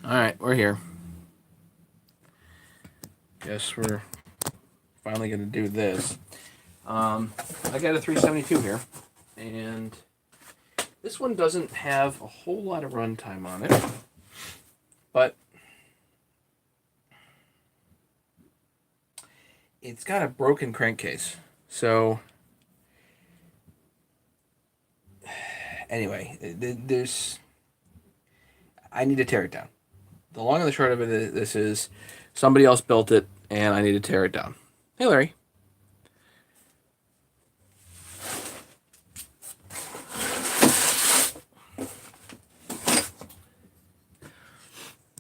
Alright, we're here. Guess we're finally going to do this. I got a 372 here, and this one doesn't have a whole lot of runtime on it, but it's got a broken crankcase. So, anyway, I need to tear it down. The long and the short of it, this is somebody else built it, and I need to tear it down. Hey, Larry.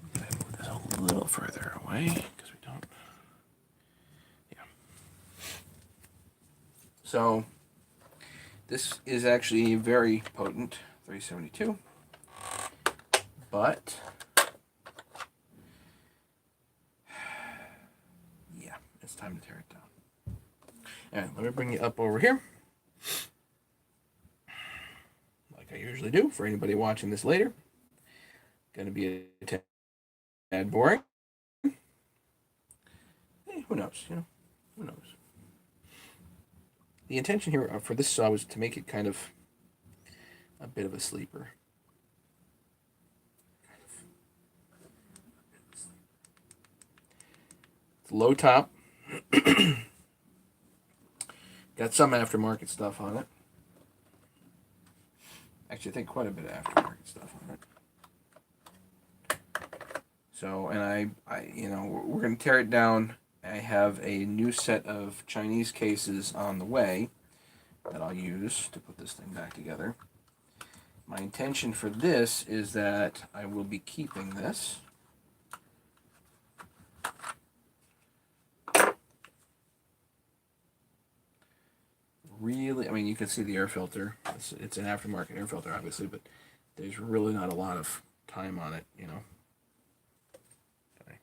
Move this a little further away because we don't. Yeah. So this is actually very potent 372, but yeah, it's time to tear it down. All right, let me bring you up over here, like I usually do for anybody watching this later. Going to be a tad boring. Hey, who knows? Who knows? The intention here for this saw was to make it kind of a bit of a sleeper. It's low top. Got some aftermarket stuff on it. Actually, I think quite a bit of aftermarket stuff on it. So, and we're going to tear it down. I have a new set of Chinese cases on the way that I'll use to put this thing back together. My intention for this is that I will be keeping this. Really, I mean, you can see the air filter. It's an aftermarket air filter, obviously, but there's really not a lot of time on it, Okay,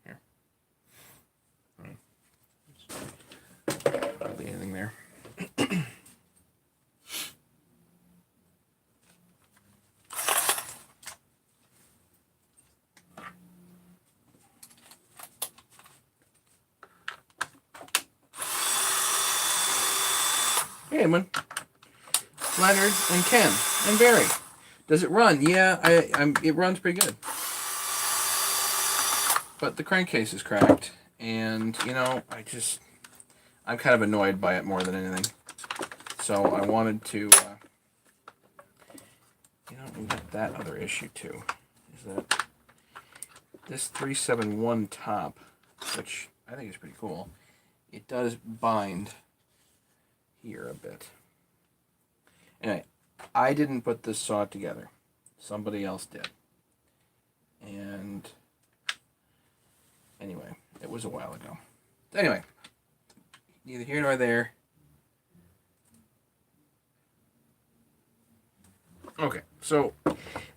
here. Hardly anything there. Hey, everyone. Leonard and Ken and Barry. Does it run? Yeah, it runs pretty good. But the crankcase is cracked, and I'm kind of annoyed by it more than anything. So I wanted to, we got that other issue too. Is that this 371 top, which I think is pretty cool, it does bind here a bit. Anyway, I didn't put this saw together. Somebody else did. And anyway, it was a while ago. Anyway, neither here nor there. Okay, so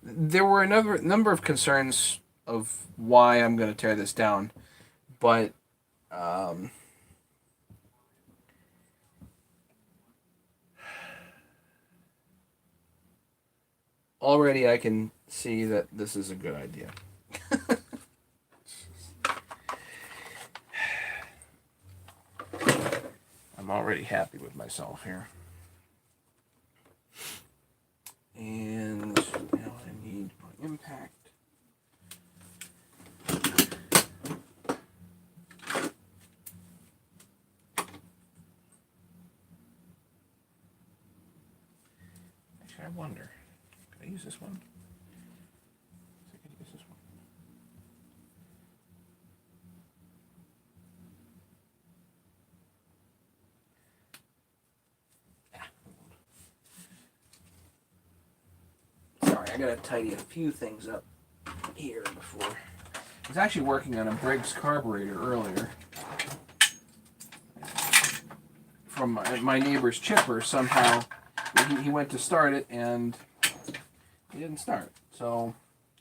there were a number of concerns of why I'm going to tear this down, but already I can see that this is a good idea. I'm already happy with myself here. And now I need my impact. Actually, I wonder, could I use this one? I could use this one. Sorry, I gotta tidy a few things up here before. I was actually working on a Briggs carburetor earlier from my neighbor's chipper. Somehow he went to start it and he didn't start. So,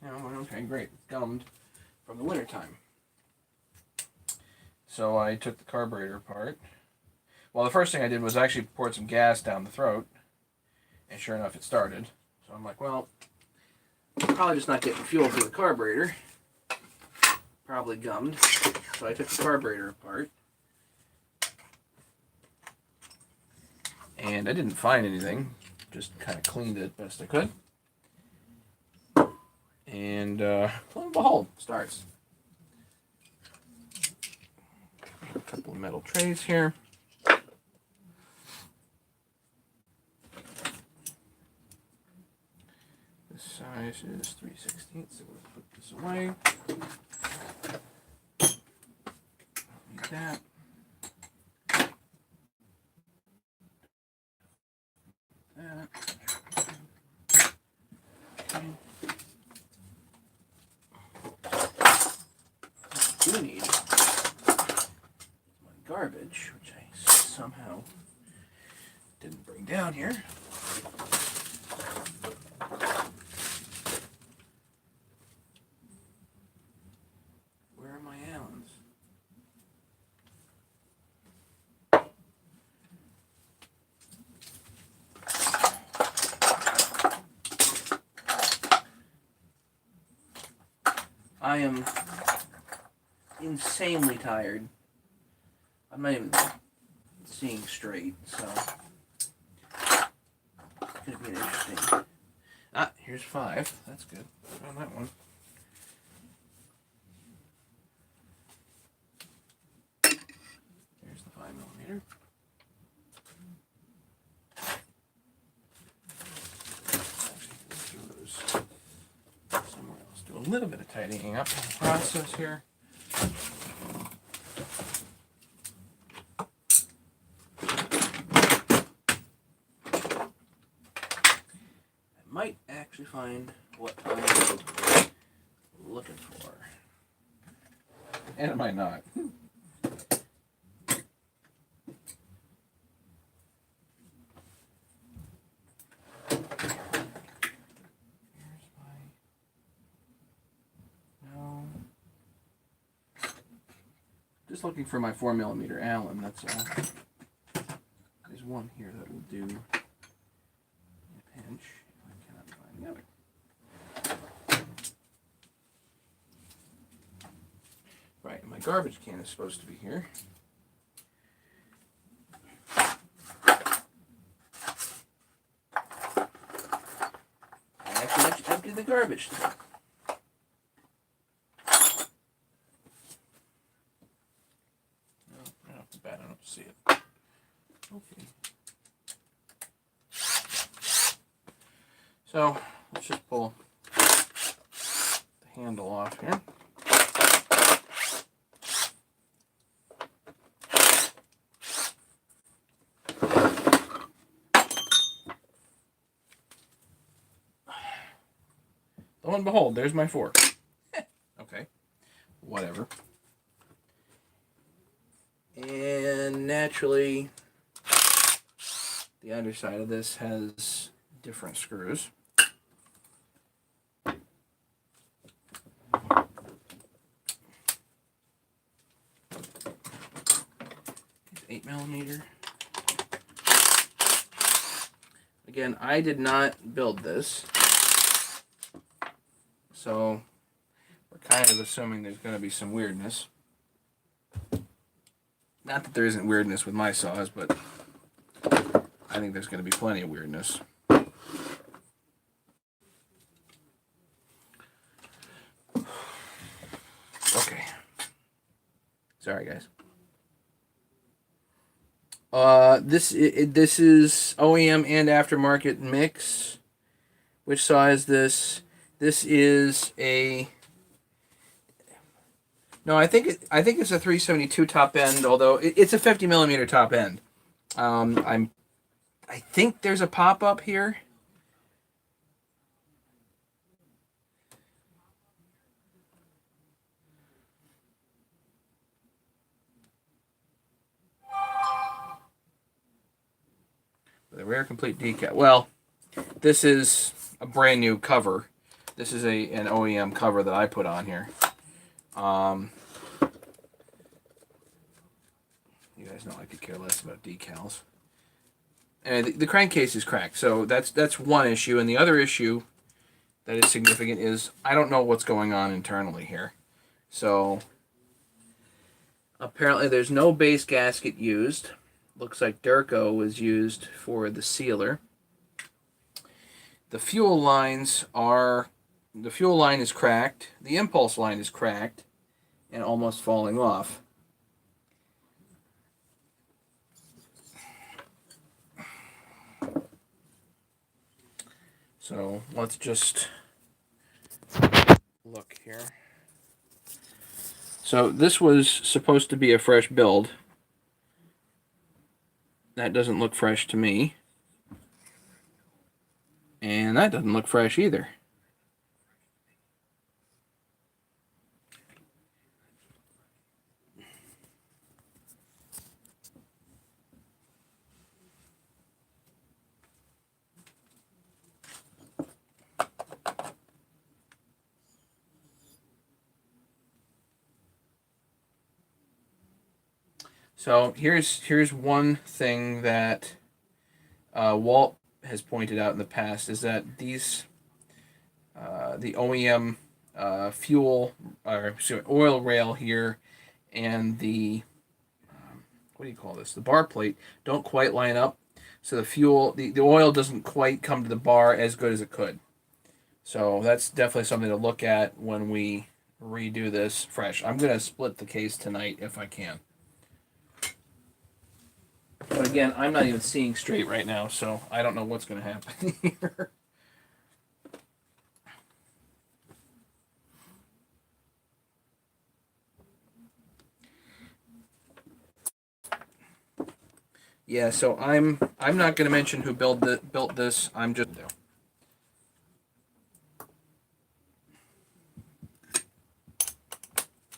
okay, great. It's gummed from the wintertime. So I took the carburetor apart. Well, the first thing I did was actually poured some gas down the throat, and sure enough, it started. So I'm like, well, I'm probably just not getting fuel for the carburetor. probably gummed. So I took the carburetor apart. And I didn't find anything. Just kind of cleaned it best I could. And lo and behold, starts. A couple of metal trays here. This size is 3/16, so we'll put this away. Like that. That. Okay. I do need my garbage, which I somehow didn't bring down here. Where are my Allens? I am insanely tired. I'm not even seeing straight, so it's going to be an interesting... Ah, here's 5. That's good. Found that one. Here's the 5mm. Actually, do those somewhere else. Do a little bit of tidying up in the process here. Might actually find what I'm looking for. And it might not. Here's my... No. Just looking for my 4mm Allen, that's all. There's one here that will do in a pinch. The other. Right, and my garbage can is supposed to be here. I actually have to empty the garbage today. No, right off the bat, I don't see it. Okay. So, let's just pull the handle off here. Lo and behold, there's my fork. Okay, whatever. And naturally, the underside of this has different screws. 8mm. Again, I did not build this, so we're kind of assuming there's going to be some weirdness. Not that there isn't weirdness with my saws, but I think there's going to be plenty of weirdness. Okay. Sorry, guys. This is OEM and aftermarket mix. Which saw is this? This is a... No, I think it's a 372 top end, although it's a 50mm top end. I think there's a pop-up here. The rare complete decal. Well, this is a brand new cover. This is an OEM cover that I put on here. You guys know I could care less about decals. And the crankcase is cracked, so that's one issue. And the other issue that is significant is I don't know what's going on internally here. So apparently there's no base gasket used. Looks like Durco was used for the sealer. The fuel lines are, the fuel line is cracked, the impulse line is cracked and almost falling off. So let's just look here. So this was supposed to be a fresh build. That doesn't look fresh to me. And that doesn't look fresh either. So here's one thing that Walt has pointed out in the past is that these the OEM fuel or oil rail here and the what do you call this, the bar plate don't quite line up, so the oil doesn't quite come to the bar as good as it could. So that's definitely something to look at when we redo this fresh. I'm gonna split the case tonight if I can. But again, I'm not even seeing straight right now, so I don't know what's going to happen here. Yeah, so I'm not going to mention who built this. I'm just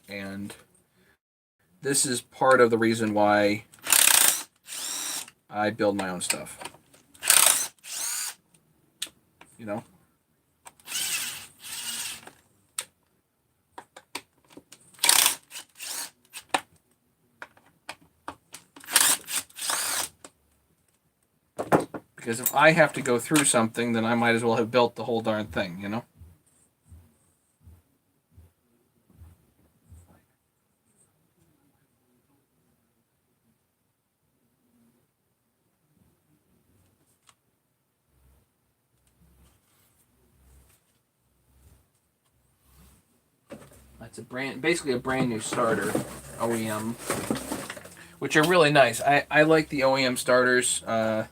and this is part of the reason why I build my own stuff. You know? Because if I have to go through something, then I might as well have built the whole darn thing, you know? That's basically a brand new starter, OEM, which are really nice. I like the OEM starters. I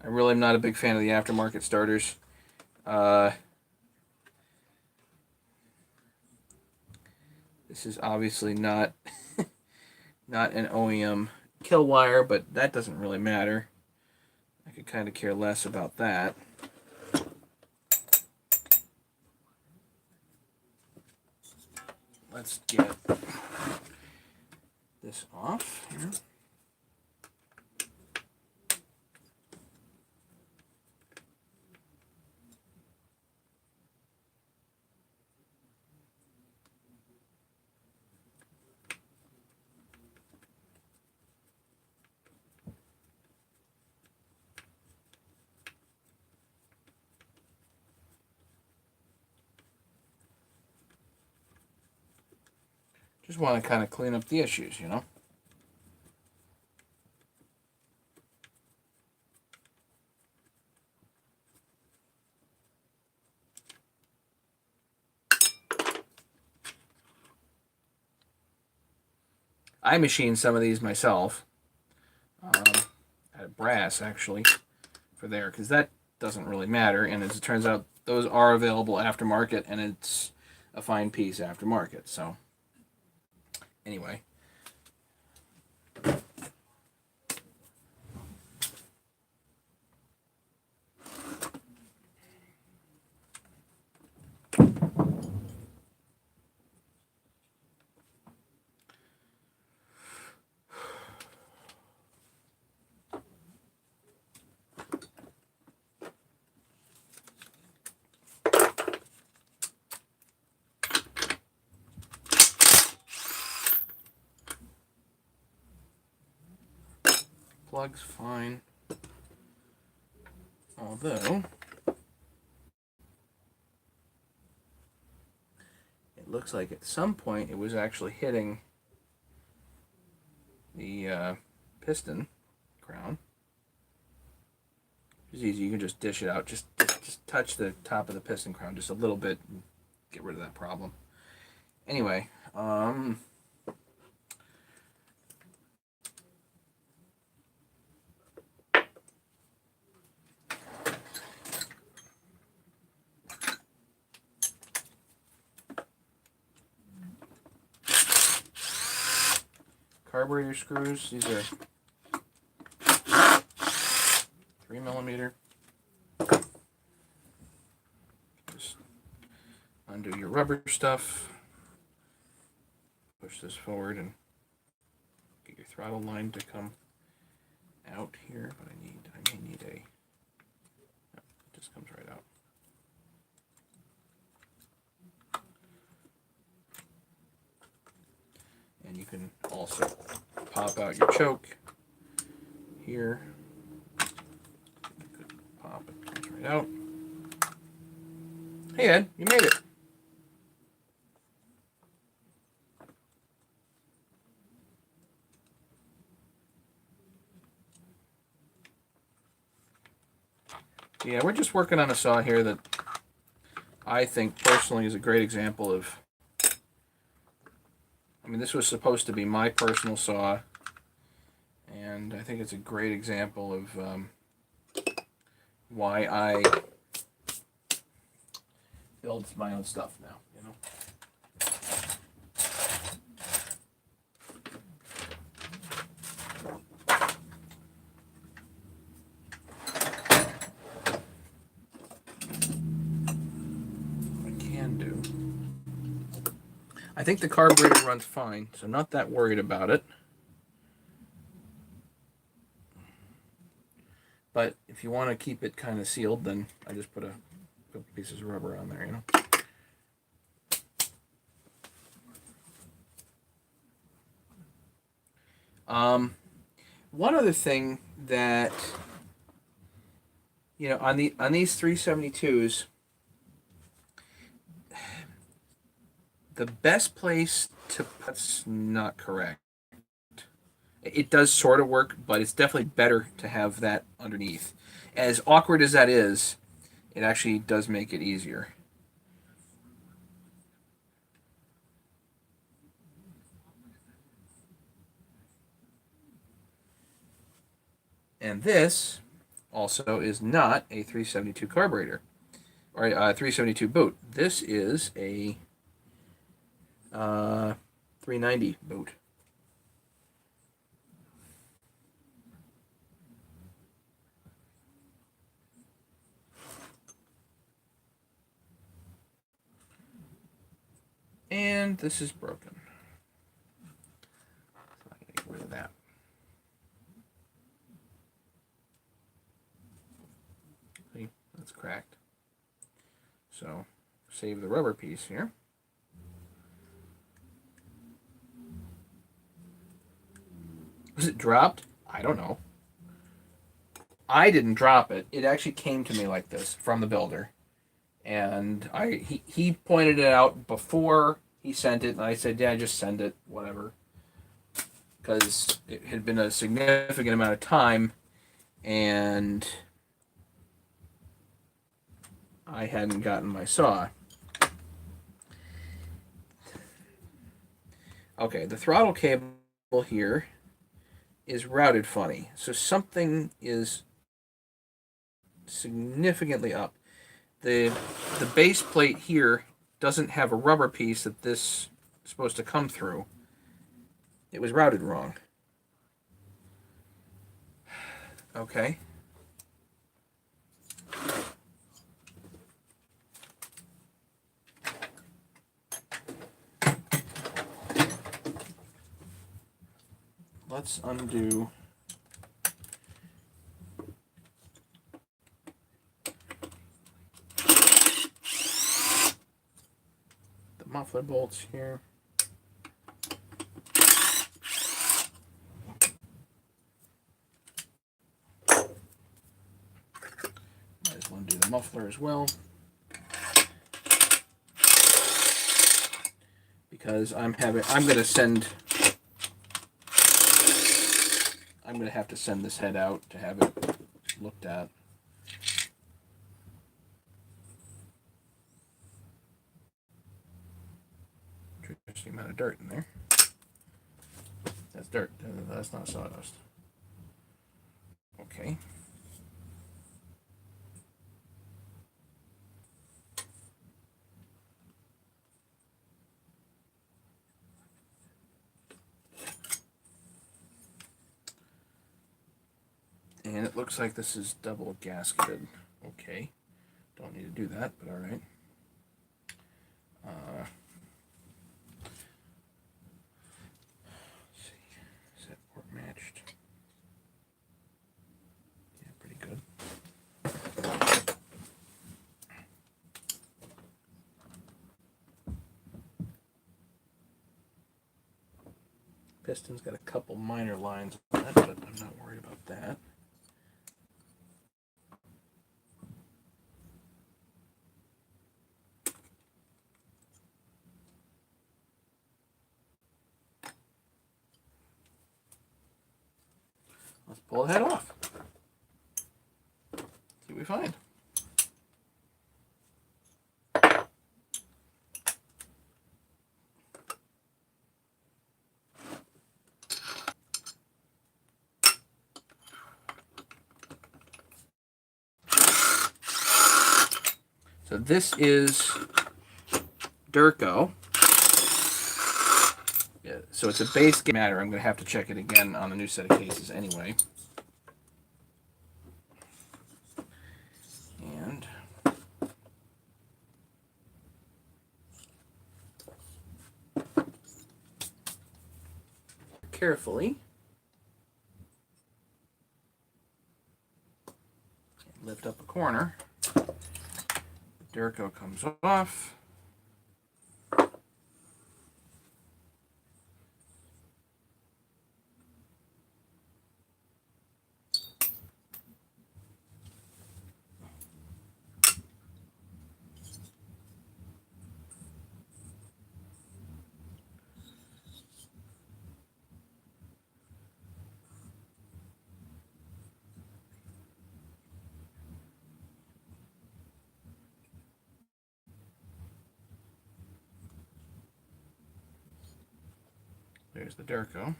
really am not a big fan of the aftermarket starters. This is obviously not not an OEM kill wire, but that doesn't really matter. I could kind of care less about that. Let's get this off here. Just want to kind of clean up the issues, you know? I machined some of these myself. Out of brass, actually, for there, because that doesn't really matter. And as it turns out, those are available aftermarket, and it's a fine piece aftermarket. So, anyway. Plug's fine. Although, it looks like at some point it was actually hitting the piston crown. It's easy. You can just dish it out. Just touch the top of the piston crown just a little bit and get rid of that problem. Anyway, carburetor screws. These are 3mm. Just undo your rubber stuff. Push this forward and get your throttle line to come out here. But I may need a. No, it just comes right out. And you can also pop out your choke here. Pop it, comes right out. Hey Ed, you made it. Yeah, we're just working on a saw here that I think personally is a great example of. I mean, this was supposed to be my personal saw, and I think it's a great example of why I build my own stuff now, you know. I think the carburetor runs fine, so I'm not that worried about it. But if you want to keep it kind of sealed, then I just put a couple pieces of rubber on there, you know. One other thing that, you know, on these 372s, the best place to put's not correct. It does sort of work, but it's definitely better to have that underneath. As awkward as that is, it actually does make it easier. And this also is not a 372 carburetor or a 372 boot. This is a 390 boot. And this is broken. So I can get rid of that. See, that's cracked. So save the rubber piece here. Was it dropped? I don't know. I didn't drop it. It actually came to me like this from the builder. And he pointed it out before he sent it, and I said, yeah, just send it, whatever. Because it had been a significant amount of time, and I hadn't gotten my saw. Okay, the throttle cable here is routed funny. So something is significantly up. The base plate here doesn't have a rubber piece that this is supposed to come through. It was routed wrong. Okay. Let's undo the muffler bolts here. Might as well undo the muffler as well. because I'm gonna have to send this head out to have it looked at. Interesting amount of dirt in there. That's dirt. That's not sawdust. Okay. And it looks like this is double gasketed. Okay. Don't need to do that, but all right. Let's see. Is that port matched? Yeah, pretty good. Piston's got a couple minor lines on that, but I'm not worried about that. Let's pull the head off. See what we find. So this is Durco. Yeah, so it's a base matter. I'm going to have to check it again on the new set of cases anyway. And carefully lift up a corner. The Durco comes off. There's the Durco.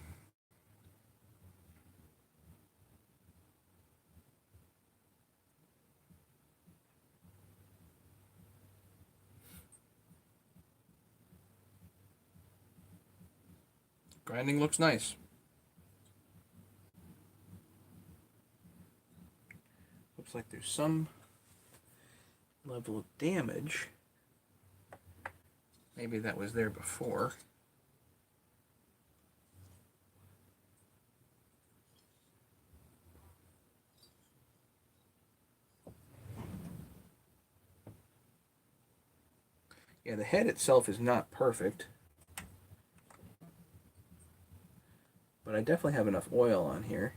Grinding looks nice. Looks like there's some level of damage. Maybe that was there before. Yeah, the head itself is not perfect, but I definitely have enough oil on here.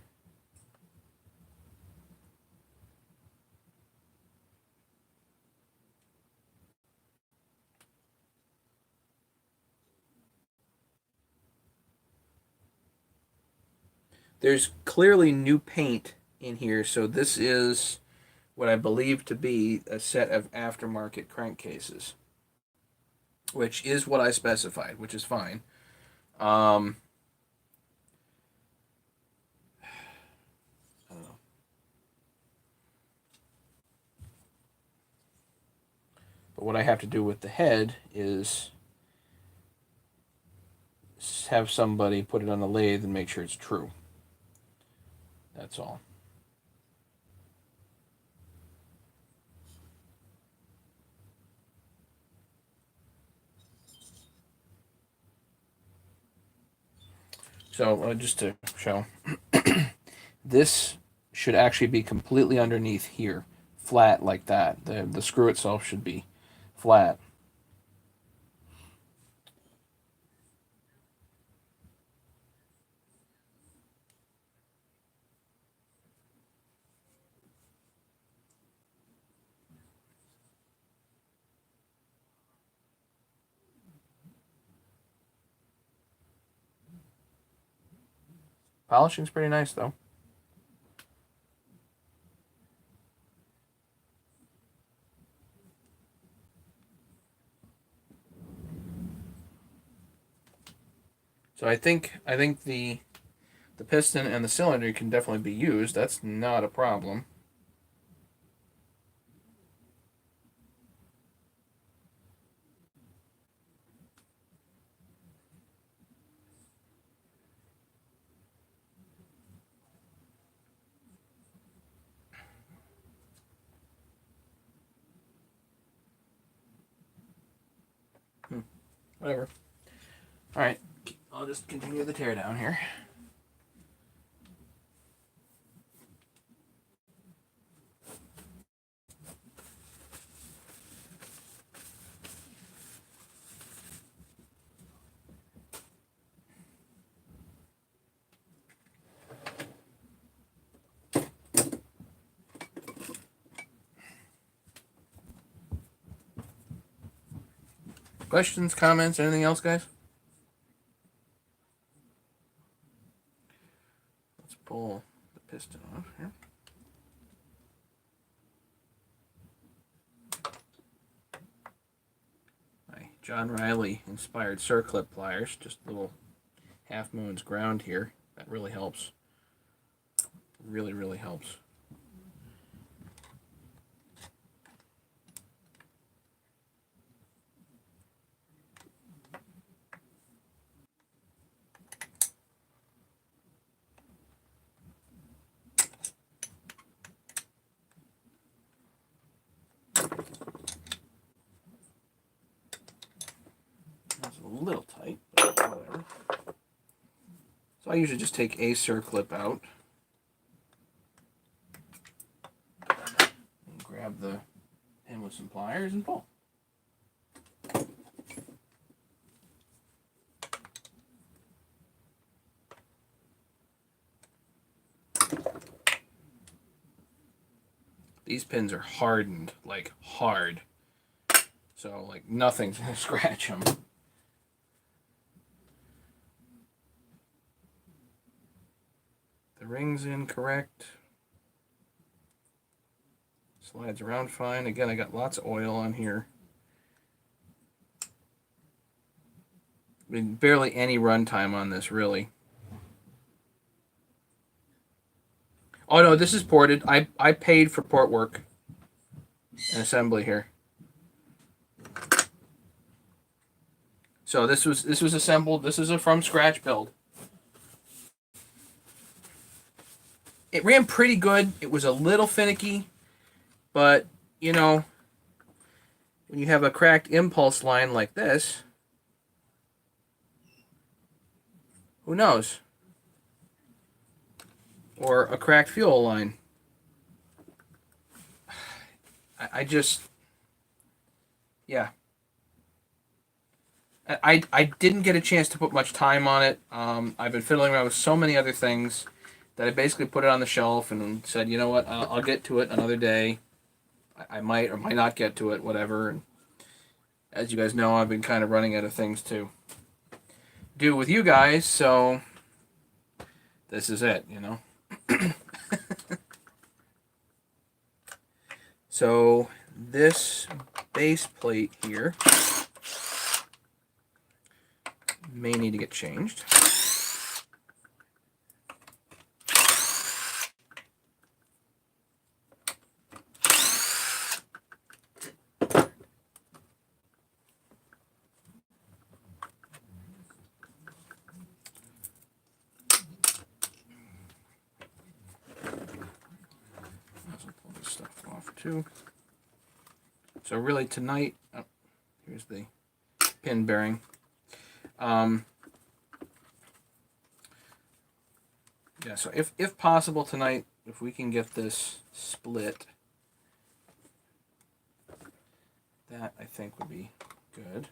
There's clearly new paint in here, so this is what I believe to be a set of aftermarket crankcases, which is what I specified, which is fine. I don't know. But what I have to do with the head is have somebody put it on the lathe and make sure it's true. That's all. So just to show, this should actually be completely underneath here, flat like that. The screw itself should be flat. Polishing's pretty nice though. So I think the piston and the cylinder can definitely be used. That's not a problem. Whatever. All right, I'll just continue the teardown here. Questions, comments, anything else, guys? Let's pull the piston off here. My John Riley inspired circlip pliers, just little half moons ground here. That really helps. Really, really helps. That's a little tight, but whatever. So I usually just take a circlip out and grab the pin with some pliers and pull. These pins are hardened, like hard. So like nothing's gonna scratch them. The ring's incorrect. Slides around fine. Again, I got lots of oil on here. I mean, barely any runtime on this, really. Oh no, this is ported. I paid for port work and assembly here. So this was assembled. This is a from scratch build. It ran pretty good. It was a little finicky, but you know, when you have a cracked impulse line like this, who knows? Or a cracked fuel line. I just, yeah. I didn't get a chance to put much time on it. I've been fiddling around with so many other things that I basically put it on the shelf and said, you know what, I'll get to it another day. I might or might not get to it, whatever. And as you guys know, I've been kind of running out of things to do with you guys, so this is it, you know. So this base plate here may need to get changed. Pull this stuff off too. So really tonight, oh, here's the pin bearing. Yeah, so if possible tonight, if we can get this split, that I think would be good.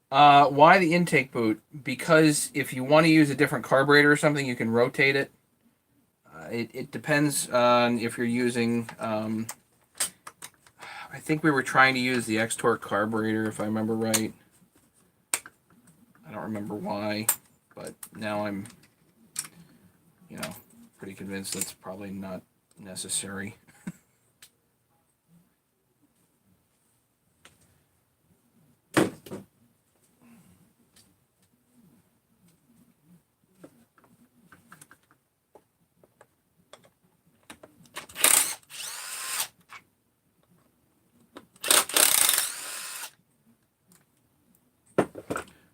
Why the intake boot? Because if you want to use a different carburetor or something, you can rotate it. It depends on if you're using. I think we were trying to use the X-Torque carburetor, if I remember right. I don't remember why, but now I'm, pretty convinced that's probably not necessary.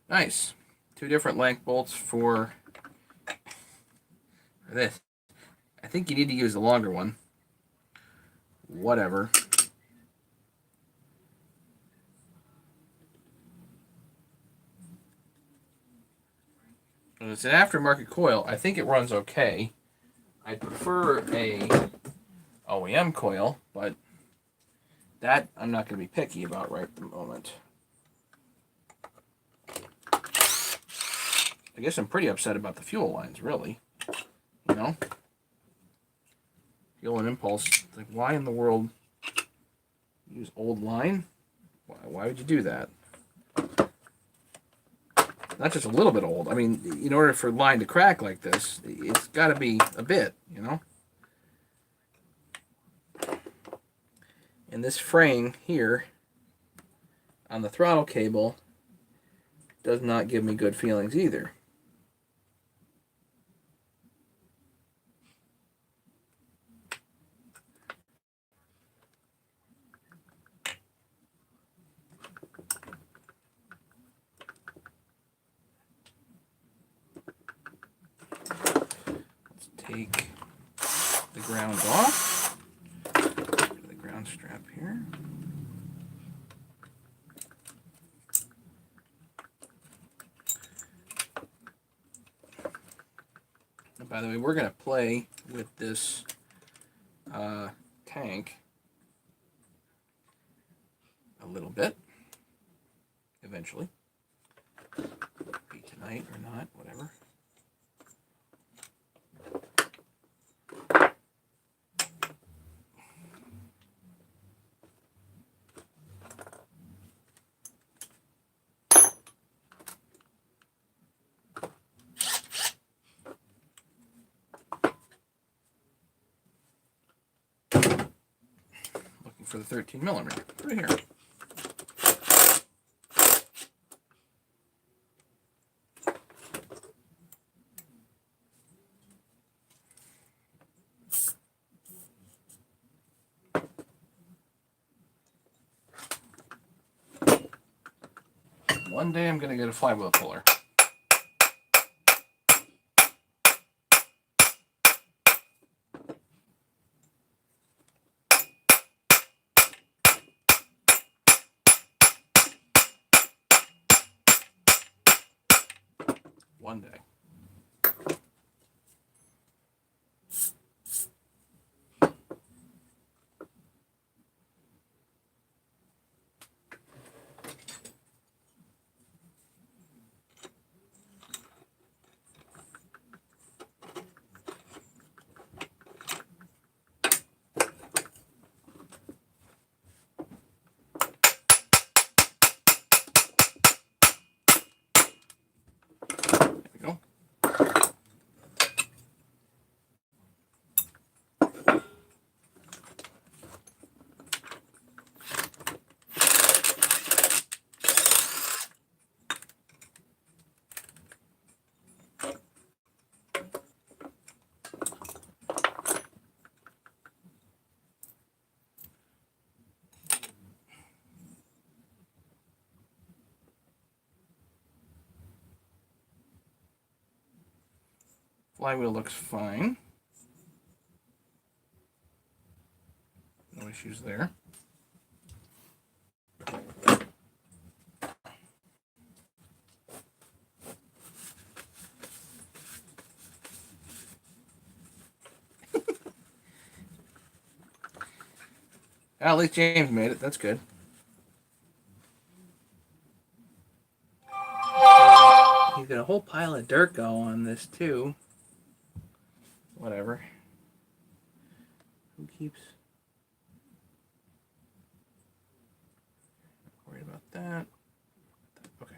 Nice. 2 different length bolts for this. I think you need to use the longer one. Whatever. And it's an aftermarket coil. I think it runs okay. I prefer a OEM coil, but that I'm not going to be picky about right at the moment. I guess I'm pretty upset about the fuel lines, really. Fuel and impulse. Like, why in the world use old line? Why would you do that? Not just a little bit old. I mean, in order for line to crack like this, it's got to be a bit, And this fraying here on the throttle cable does not give me good feelings either. Let's take the ground off. The ground strap here. And by the way, we're going to play with this tank a little bit eventually. Be tonight or not, whatever. Looking for the 13 millimeter. Right here. One day I'm going to get a flywheel puller. One day. Flywheel looks fine. No issues there. At least James made it. That's good. he's got a whole pile of dirt go on this too. Whatever. Who keeps... Not worried about that. Okay.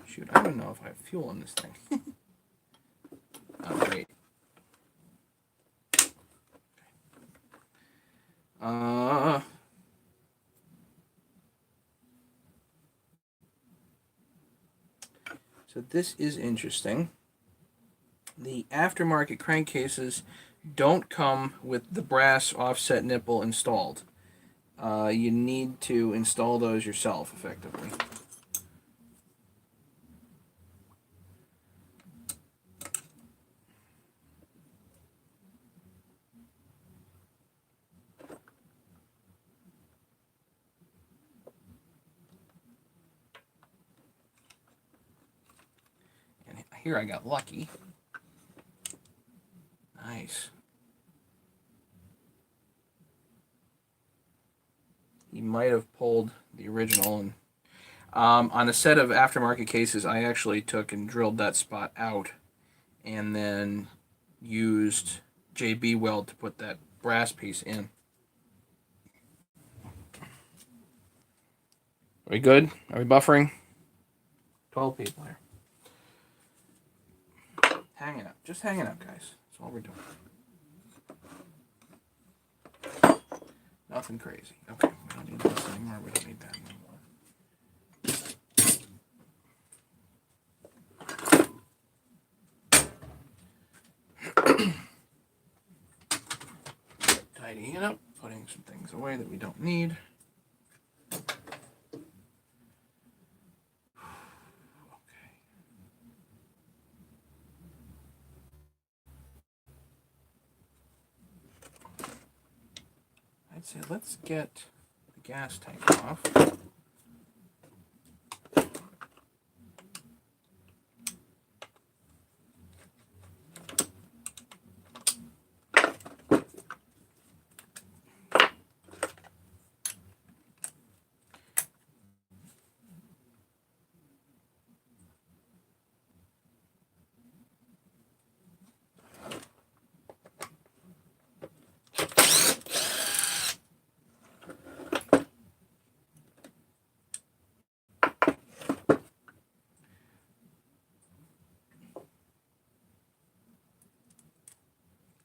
Shoot, I don't know if I have fuel in this thing. Oh, great. So this is interesting. The aftermarket crankcases don't come with the brass offset nipple installed. You need to install those yourself, effectively. And here I got lucky. Nice. He might have pulled the original. And on a set of aftermarket cases, I actually took and drilled that spot out and then used JB Weld to put that brass piece in. Are we good? Are we buffering? 12 people here. Hanging up. Just hanging up, guys. That's all we're doing. Nothing crazy. Okay, we don't need this anymore. We don't need that anymore. Tidying it up, putting some things away that we don't need. I'd say let's get the gas tank off.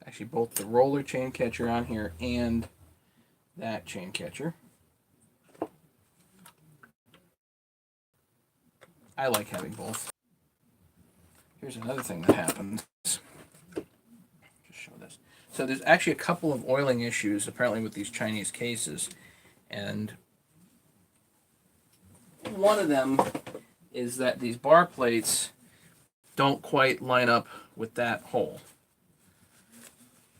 Actually, both the roller chain catcher on here and that chain catcher. I like having both. Here's another thing that happens. Just show this. So there's actually a couple of oiling issues apparently with these Chinese cases, and one of them is that these bar plates don't quite line up with that hole.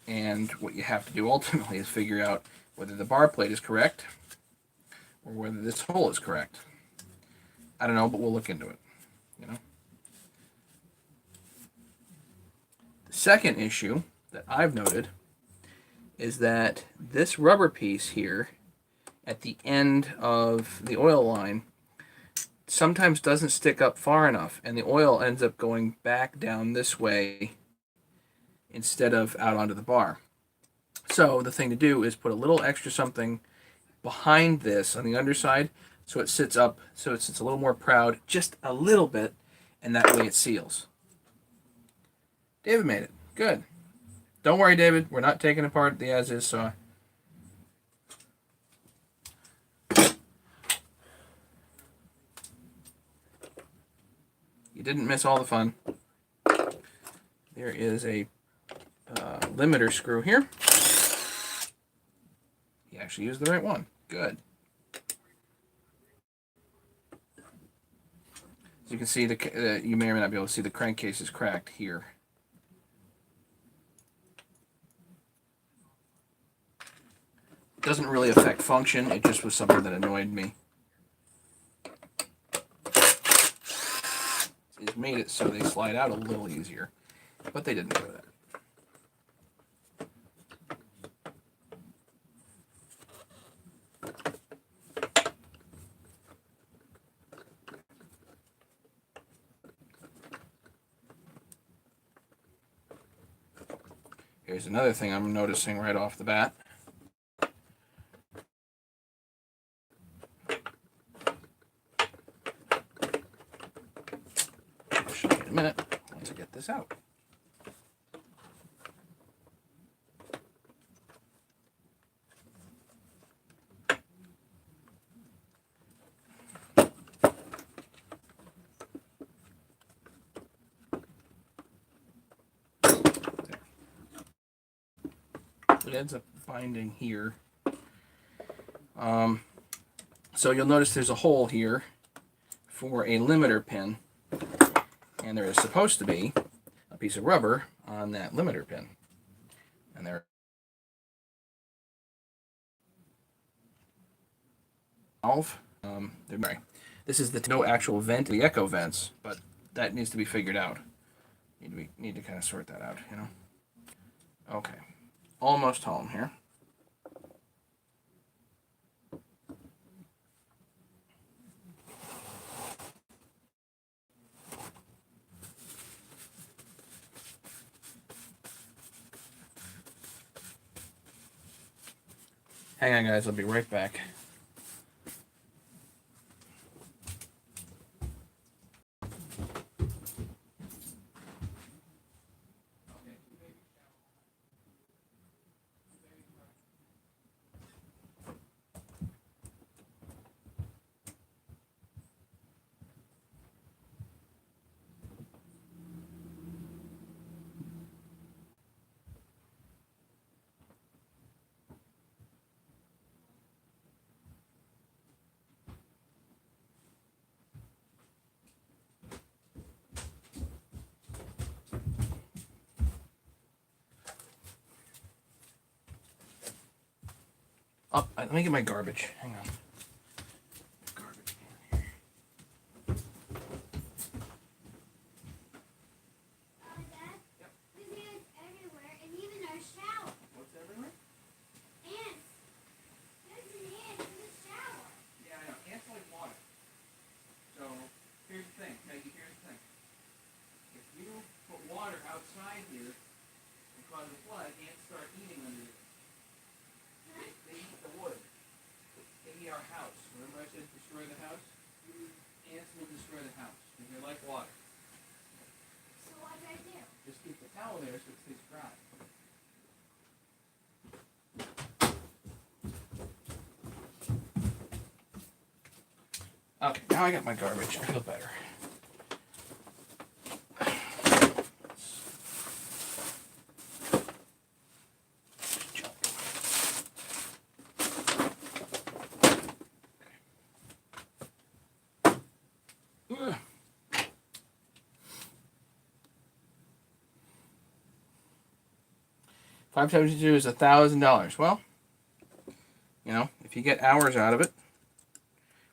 And what you have to do ultimately is figure out whether the bar plate is correct or whether this hole is correct. I don't know, but we'll look into it. You know. The second issue that I've noted is that this rubber piece here at the end of the oil line sometimes doesn't stick up far enough, and the oil ends up going back down this way instead of out onto the bar. So the thing to do is put a little extra something behind this on the underside so it sits up, so it sits a little more proud, just a little bit, and that way it seals. David made it. Good. Don't worry, David. We're not taking apart the as-is saw. You didn't miss all the fun. There is a limiter screw here. You actually used the right one. Good. As you can see, you may or may not be able to see the crankcase is cracked here. It doesn't really affect function. It just was something that annoyed me. It's made it so they slide out a little easier, but they didn't do that. Here's another thing I'm noticing right off the bat. I'll show you in a minute once I get this out. It ends up binding here. So you'll notice there's a hole here for a limiter pin, and there is supposed to be a piece of rubber on that limiter pin. And there. This is the no actual vent, the echo vents, but that needs to be figured out. Need to kind of sort that out, you know. Okay, almost home here. Hang on, guys. I'll be right back. Oh, let me get my garbage. Hang on. Garbage can here. Dad? Yep. There's ants everywhere, and even our shower. What's everywhere? Ants. There's an ant in the shower. Yeah, I know. Ants like water. So, here's the thing. Peggy, here's the thing. If you put water outside here and cause a flood, ants start eating under it. They eat the wood. They eat our house. Remember I said destroy the house? Ants will destroy the house because they like water. So what do I do? Just keep the towel there so it stays dry. Okay, now I got my garbage. I feel better. $572 is $1,000. Well, you know, if you get hours out of it,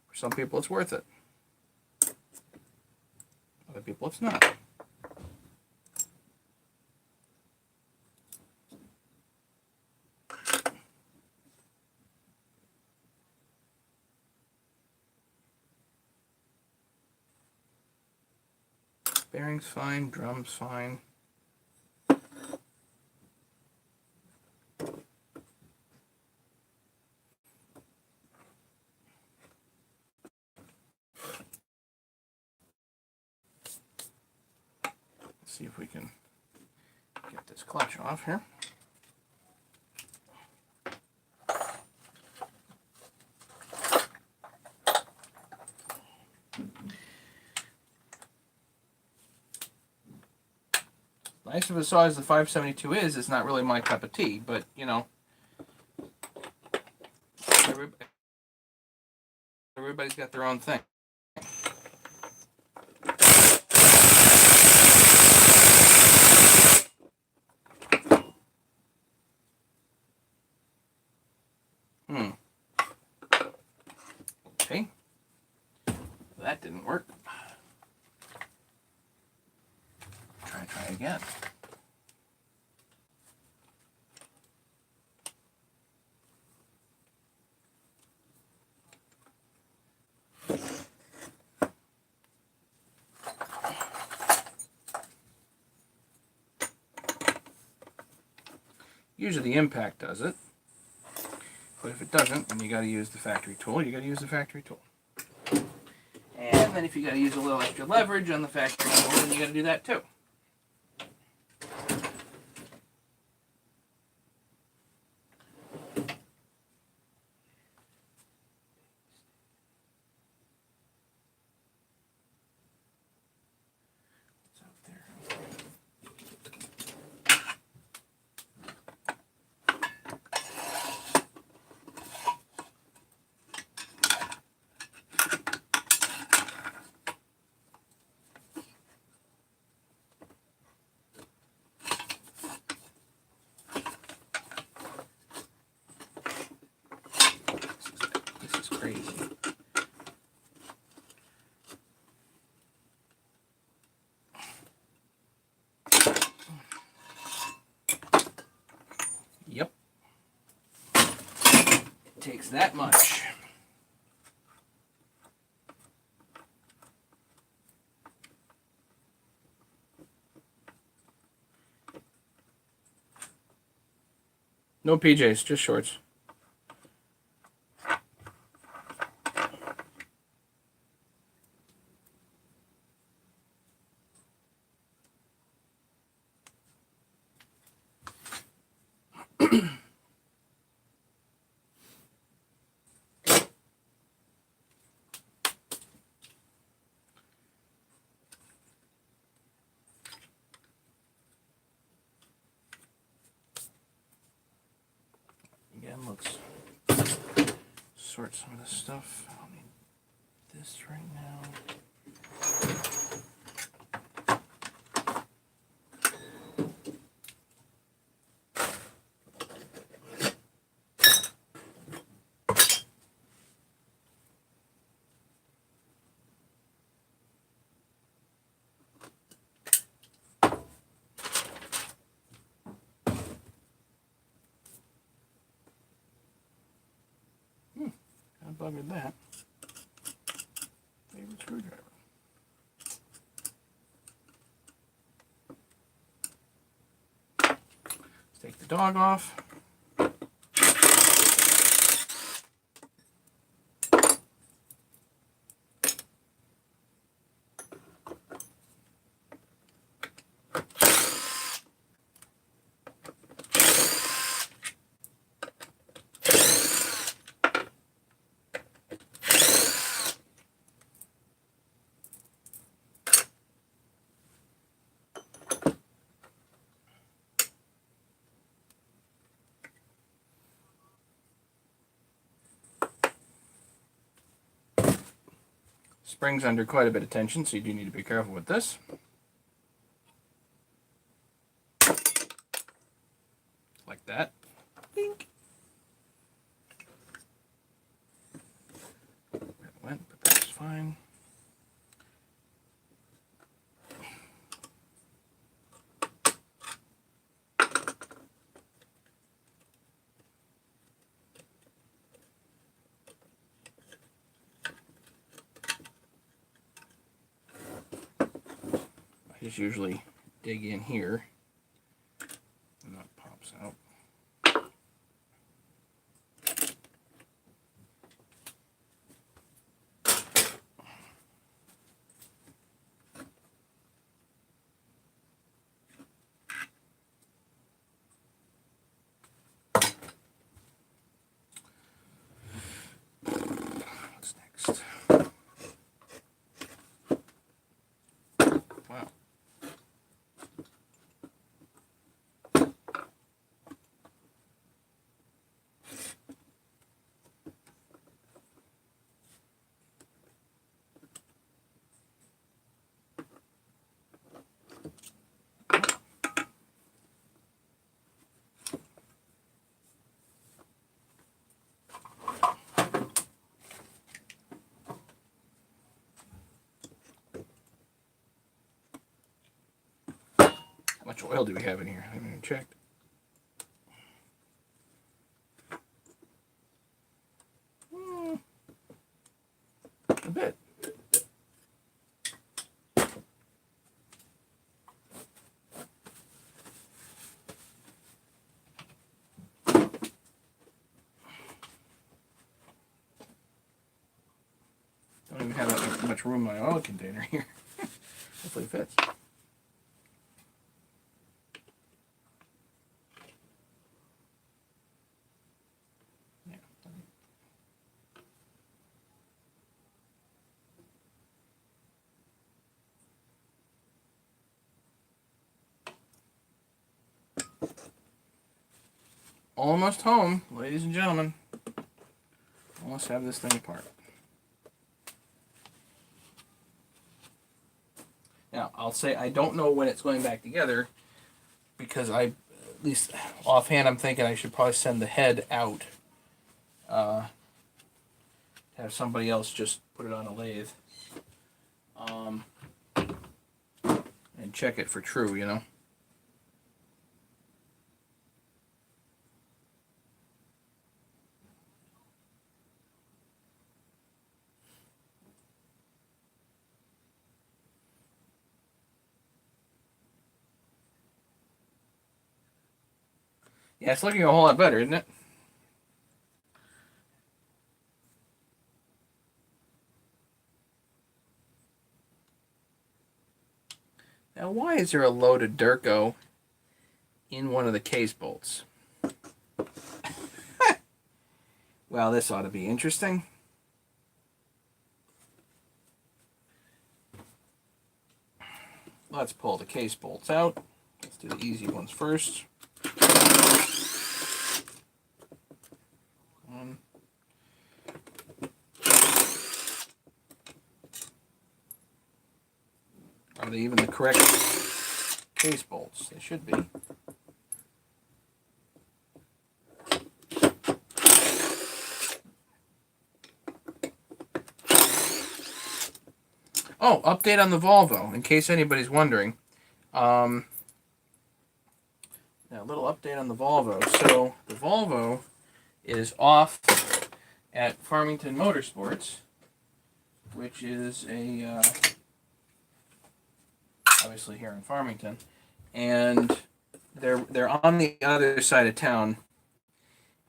for some people it's worth it. Other people it's not. Bearings fine, drums fine. See if we can get this clutch off here. Nice of a saw as the 572 is, it's not really my cup of tea, but you know, everybody's got their own thing. Okay. That didn't work. Try again. Usually the impact does it. But if it doesn't, then you got to use the factory tool. You got to use the factory tool. And then if you got to use a little extra leverage on the factory tool, then you got to do that too. What's out there? This is crazy. Yep. It takes that much. No PJs, just shorts. Again, let's sort some of this stuff. I don't need this right now. I buggered that. Favorite screwdriver. Let's take the dog off. Spring's under quite a bit of tension, so you do need to be careful with this. Like that. Bink. Where it went, but that's fine. I just usually dig in here and that pops out. What's next? Wow. How much oil do we have in here? I haven't even checked. A bit. much room in my oil container here. Hopefully it fits. Yeah. Almost home, ladies and gentlemen. Almost have this thing apart. Now, I'll say I don't know when it's going back together because at least offhand, I'm thinking I should probably send the head out. Have somebody else just put it on a lathe. And check it for true, you know. Yeah, it's looking a whole lot better, isn't it? Now, why is there a load of Durco in one of the case bolts? Well, this ought to be interesting. Let's pull the case bolts out. Let's do the easy ones first. One. Are they even the correct case bolts? They should be. Oh, update on the Volvo, in case anybody's wondering. Now, a little update on the Volvo. So, the Volvo is off at Farmington Motorsports, which is a, obviously here in Farmington, and they're on the other side of town,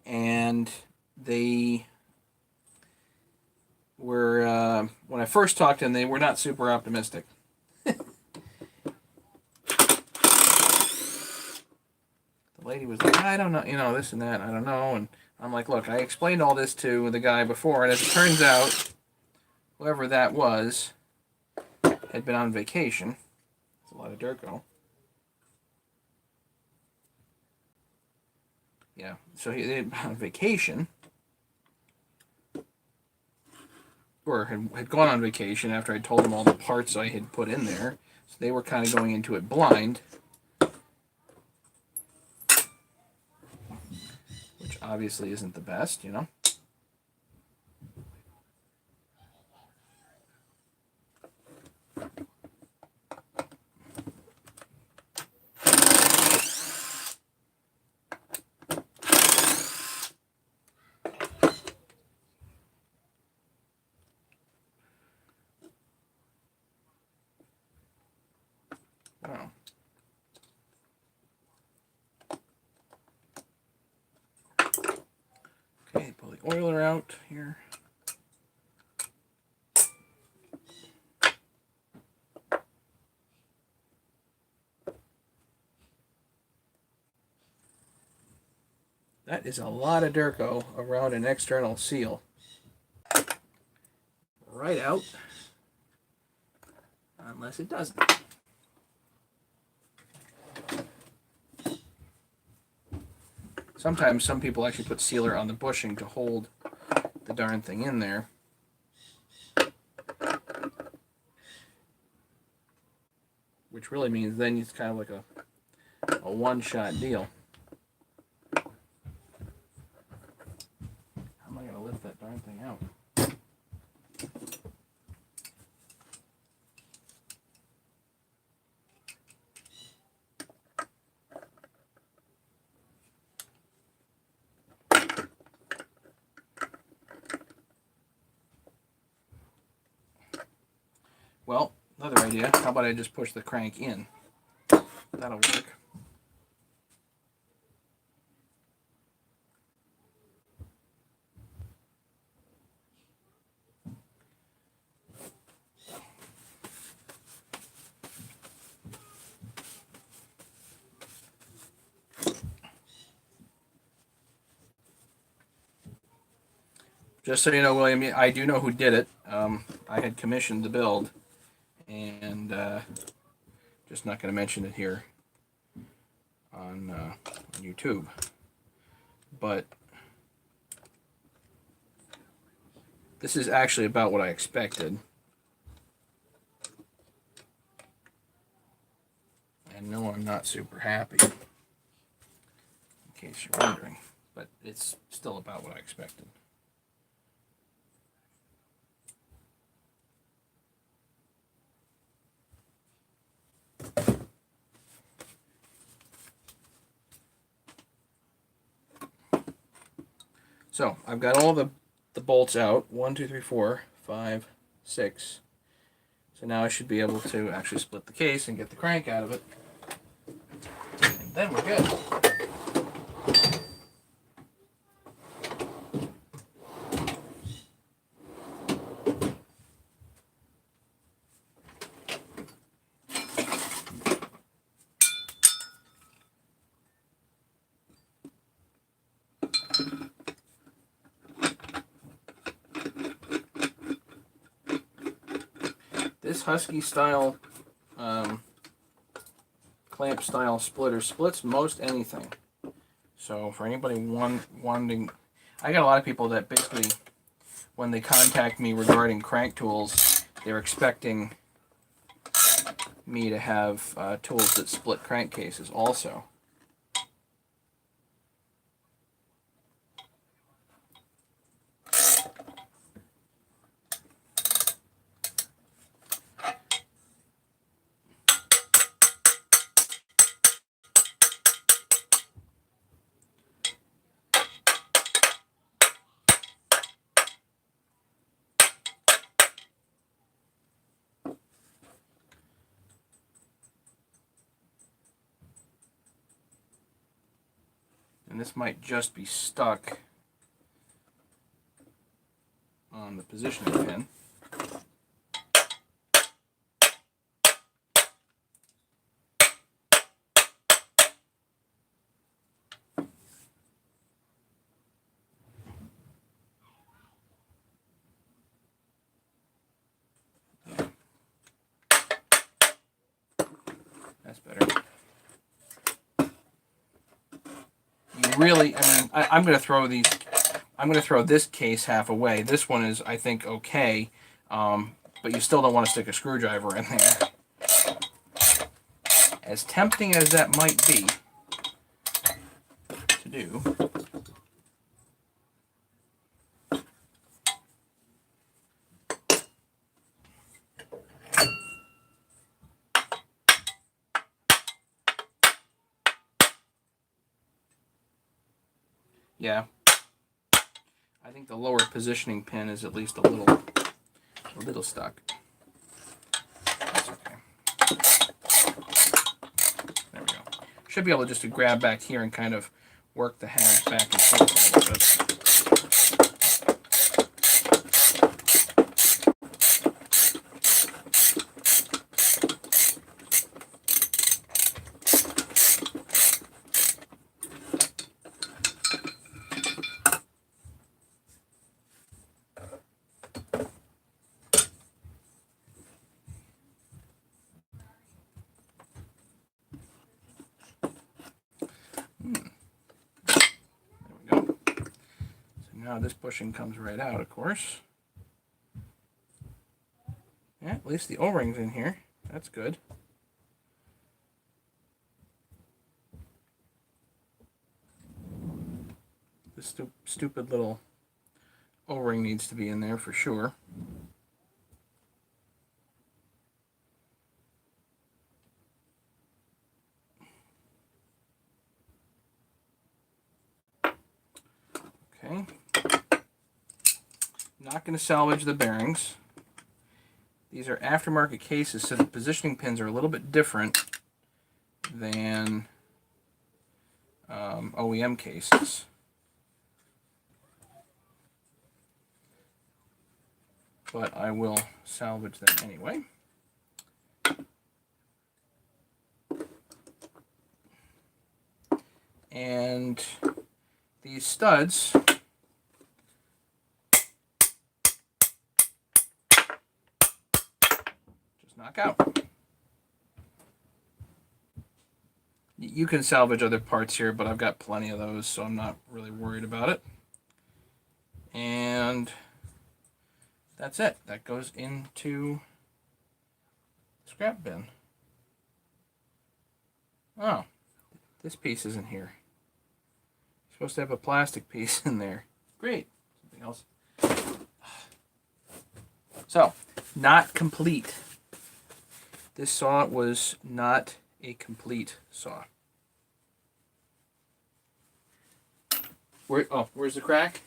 and they were, when I first talked to them, they were not super optimistic. The lady was like, I don't know, you know, this and that, I don't know. And I'm like, look, I explained all this to the guy before, and as it turns out, whoever that was had been on vacation. That's a lot of Durco. Yeah, so they'd been on vacation. Or had gone on vacation after I told them all the parts I had put in there. So they were kind of going into it blind. Which obviously isn't the best, you know. Wow. Okay, pull the oiler out here. That is a lot of Durco around an external seal. Right out. Unless it doesn't. Sometimes some people actually put sealer on the bushing to hold the darn thing in there. Which really means then it's kind of like a one-shot deal. How am I going to lift that darn thing out? Well, another idea. How about I just push the crank in? That'll work. Just so you know, William, I do know who did it. I had commissioned the build, and just not going to mention it here on YouTube. But this is actually about what I expected. And no, I'm not super happy, in case you're wondering. But it's still about what I expected. So I've got all the bolts out. 1, 2, 3, 4, 5, 6. So now I should be able to actually split the case and get the crank out of it. And then we're good. This Husky style clamp style splitter splits most anything. So for anybody wanting, I got a lot of people that basically, when they contact me regarding crank tools, they're expecting me to have tools that split crankcases also. And this might just be stuck on the positioning pin. That's better. You really, I mean, I'm going to throw these. I'm going to throw this case half away. This one is, I think, okay, but you still don't want to stick a screwdriver in there. As tempting as that might be to do. Yeah. I think the lower positioning pin is at least a little stuck. That's okay. There we go. Should be able just to grab back here and kind of work the halves back and forth a little bit. Now this bushing comes right out, of course. Yeah, at least the O-ring's in here. That's good. This stupid little O-ring needs to be in there for sure. Okay. Not going to salvage the bearings. These are aftermarket cases, so the positioning pins are a little bit different than OEM cases. But I will salvage them anyway. And these studs knock out. You can salvage other parts here, but I've got plenty of those, so I'm not really worried about it. And that's it. That goes into the scrap bin. Oh, this piece isn't here. You're supposed to have a plastic piece in there. Great. Something else. So, not complete. This saw was not a complete saw. Where's the crack?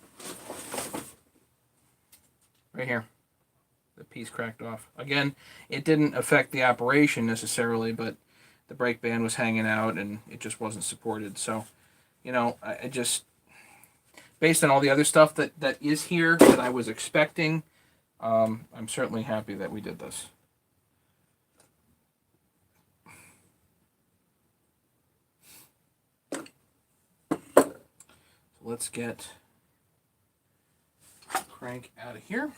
Right here. The piece cracked off. Again, it didn't affect the operation necessarily, but the brake band was hanging out and it just wasn't supported. So, I just, based on all the other stuff that is here that I was expecting, I'm certainly happy that we did this. So let's get the crank out of here.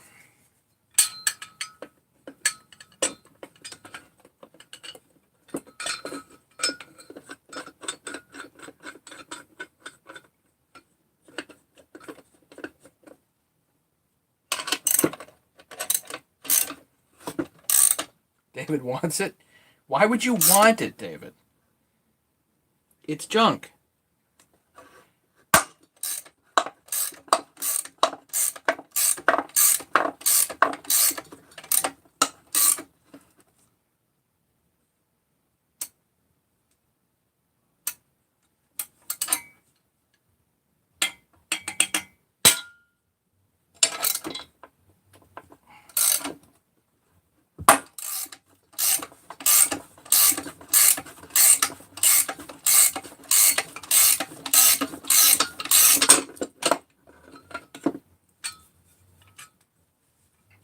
David wants it. Why would you want it, David? It's junk.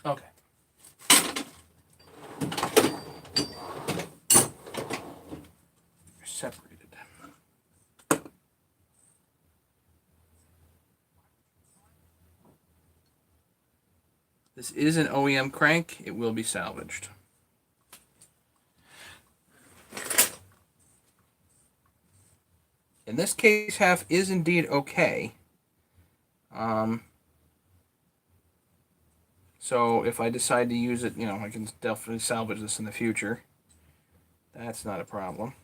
Okay. They're separated. This is an OEM crank. It will be salvaged. In this case, half is indeed okay. So if I decide to use it, I can definitely salvage this in the future. That's not a problem.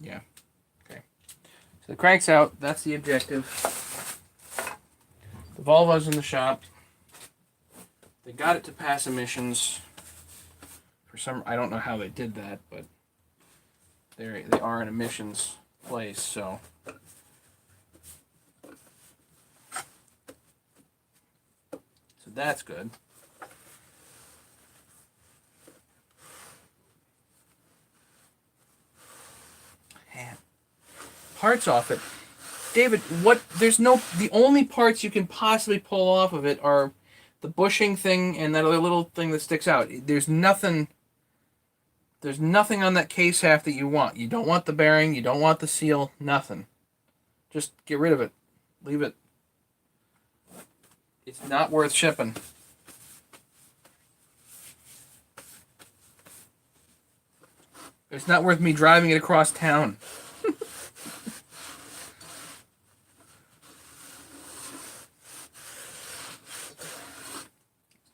Yeah. Okay. So the crank's out. That's the objective. The Volvo's in the shop. They got it to pass emissions. I don't know how they did that, but they are an emissions place, so. So that's good. Man. Parts off it. David, the only parts you can possibly pull off of it are the bushing thing and that other little thing that sticks out. There's nothing on that case half that you want. You don't want the bearing, you don't want the seal, nothing. Just get rid of it. Leave it. It's not worth shipping. It's not worth me driving it across town.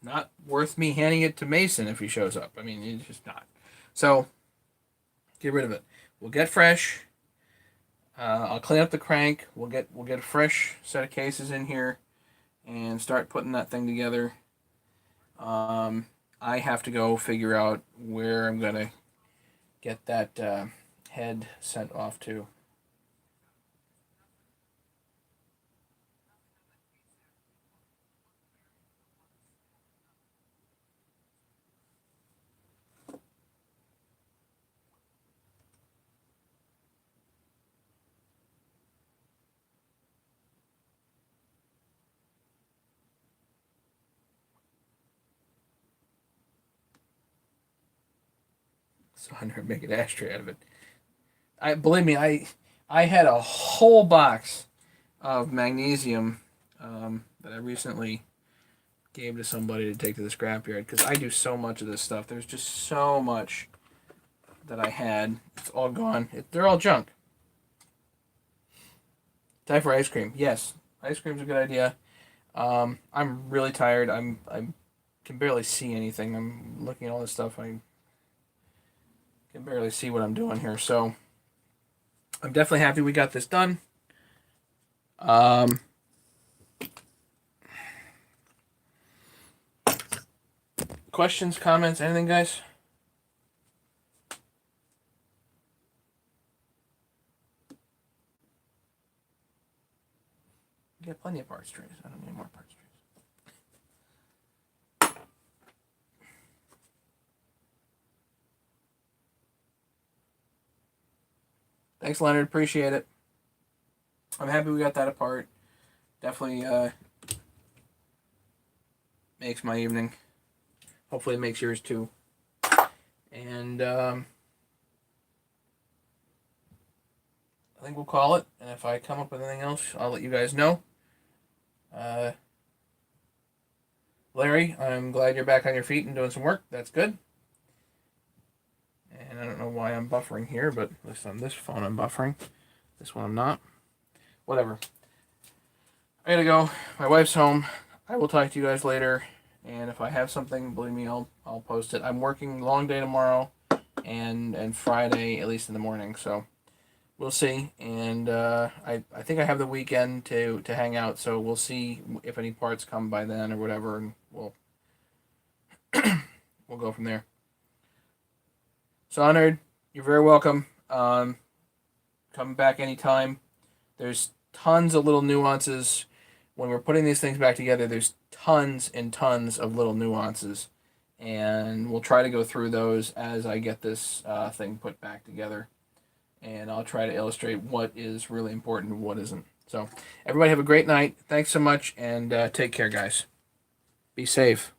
Not worth me handing it to Mason if he shows up. I mean, it's just not. So, get rid of it. We'll get fresh. I'll clean up the crank. We'll get a fresh set of cases in here, and start putting that thing together. I have to go figure out where I'm gonna get that head sent off to. So I'm gonna make an ashtray out of it. I believe me, I had a whole box of magnesium that I recently gave to somebody to take to the scrapyard because I do so much of this stuff. There's just so much that I had. It's all gone. They're all junk. Time for ice cream. Yes, ice cream's a good idea. I'm really tired. I can barely see anything. I'm looking at all this stuff. I can barely see what I'm doing here. So I'm definitely happy we got this done. Questions, comments, anything, guys? You got plenty of parts trays. I don't need more parts trays. Thanks, Leonard. Appreciate it. I'm happy we got that apart. Definitely makes my evening. Hopefully it makes yours too. And I think we'll call it. And if I come up with anything else, I'll let you guys know. Larry, I'm glad you're back on your feet and doing some work. That's good. And I don't know why I'm buffering here, but at least on this phone I'm buffering. This one I'm not. Whatever. I gotta go. My wife's home. I will talk to you guys later. And if I have something, believe me, I'll post it. I'm working long day tomorrow and Friday, at least in the morning. So we'll see. And I think I have the weekend to hang out. So we'll see if any parts come by then or whatever, and we'll we'll go from there. So Honored, you're very welcome. Come back anytime. There's tons of little nuances when we're putting these things back together. There's tons and tons of little nuances, and we'll try to go through those as I get this thing put back together, and I'll try to illustrate what is really important and what isn't. So everybody have a great night. Thanks so much, and take care, guys. Be safe.